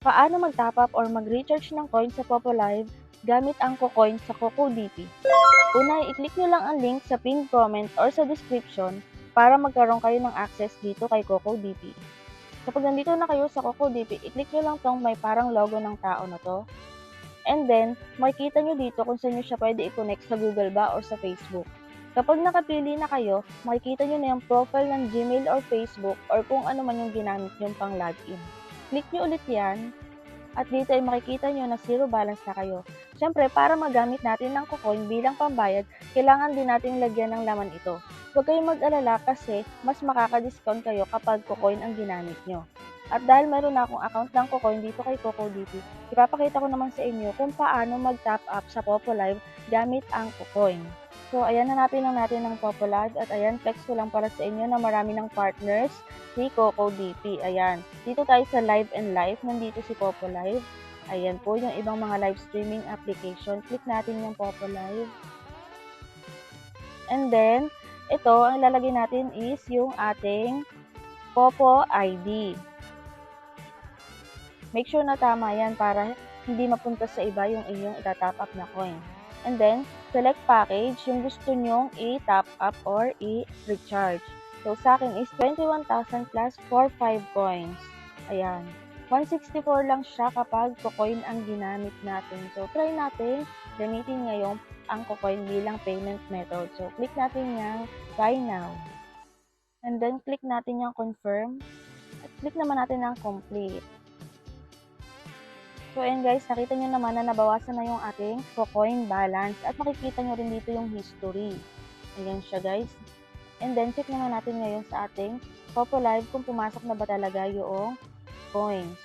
Paano mag-top up or mag-recharge ng coin sa Popolive gamit ang KoCoin sa CocoDP? Una, i-click nyo lang ang link sa pinned comment or sa description para magkaroon kayo ng access dito kay CocoDP. Kapag nandito na kayo sa CocoDP, i-click nyo lang tong may parang logo ng tao na to. And then, makikita nyo dito kung saan nyo siya pwede i-connect sa Google ba or sa Facebook. Kapag nakapili na kayo, makikita nyo na yung profile ng Gmail or Facebook or kung ano man yung ginamit nyo pang login. Click nyo ulit yan, at dito ay makikita nyo na zero balance na kayo. Siyempre, para magamit natin ng KoCoin bilang pambayad, kailangan din natin lagyan ng laman ito. Huwag kayong mag-alala kasi mas makaka-discount kayo kapag KoCoin ang ginamit nyo. At dahil meron na akong account ng KoCoin dito kay CocoDP, ipapakita ko naman sa inyo kung paano mag-top up sa Popolive gamit ang KoCoin. So, ayan, hanapin lang natin ng Popolive at ayan, flex ko lang para sa inyo na marami ng partners si CocoDP. Ayan, dito tayo sa Live and Live, nandito si Popolive. Ayan po yung ibang mga live streaming application. Click natin yung Popolive. And then, ito, ang ilalagay natin is yung ating Popo ID. Make sure na tama yan para hindi mapunta sa iba yung inyong itatap up na coin. And then, select package, yung gusto nyong i-top up or i-recharge. So, sa akin is 21,000 plus for 5 coins. Ayan. 164 lang siya kapag KoCoin ang ginamit natin. So, try natin gamitin ngayon ang KoCoin bilang payment method. So, click natin yung buy now. And then, click natin yung confirm. At click naman natin ang complete. So, ayan guys, nakita nyo naman na nabawasan na yung ating KoCoin balance at makikita nyo rin dito yung history. Ayan siya guys. And then, check naman natin ngayon sa ating Popolive kung pumasok na ba talaga yung coins.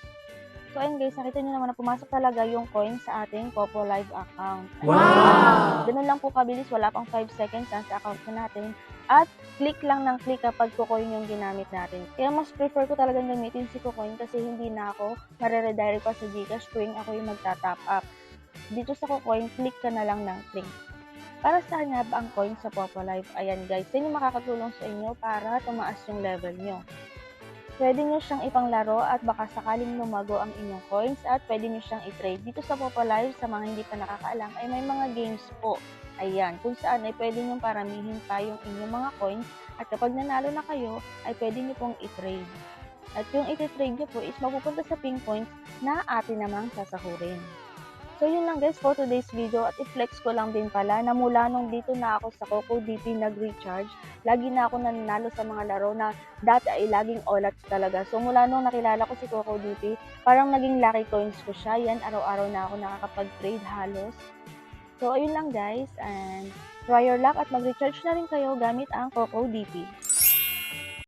So, ayan guys, nakita nyo naman na pumasok talaga yung coins sa ating Popolive account. Wow! Ganun lang po kabilis, wala pang 5 seconds sa account na natin. At click lang ng click kapag KoCoin yung ginamit natin. Kaya mas prefer ko talagang gamitin si KoCoin kasi hindi na ako mare-redirect pa sa Gcash tuwing ako yung magta-top up. Dito sa KoCoin, click ka na lang ng click. Para saan nga ba ang coin sa Popolive? Ayan guys, yun yung makakatulong sa inyo para tumaas yung level nyo. Pwede nyo siyang ipanglaro at baka sakaling lumago ang inyong coins at pwede nyo siyang i-trade. Dito sa Popolive, sa mga hindi pa nakakaalam, ay may mga games po. Ayan, kung saan ay pwede nyo paramihin pa yung inyong mga coins at kapag nanalo na kayo, ay pwede nyo pong i-trade. At yung i-trade nyo po is mapupunta sa ping points na atin namang sasahurin. So yun lang guys for today's video at i-flex ko lang din pala na mula nung dito na ako sa CocoDP nag-recharge, lagi na ako nanalo sa mga laro na dati ay laging olats talaga. So mula nung nakilala ko si CocoDP, parang naging lucky coins ko siya. Yan, araw-araw na ako nakakapag-trade halos. So ayun lang guys, and try your luck at mag-recharge na rin kayo gamit ang CocoDP.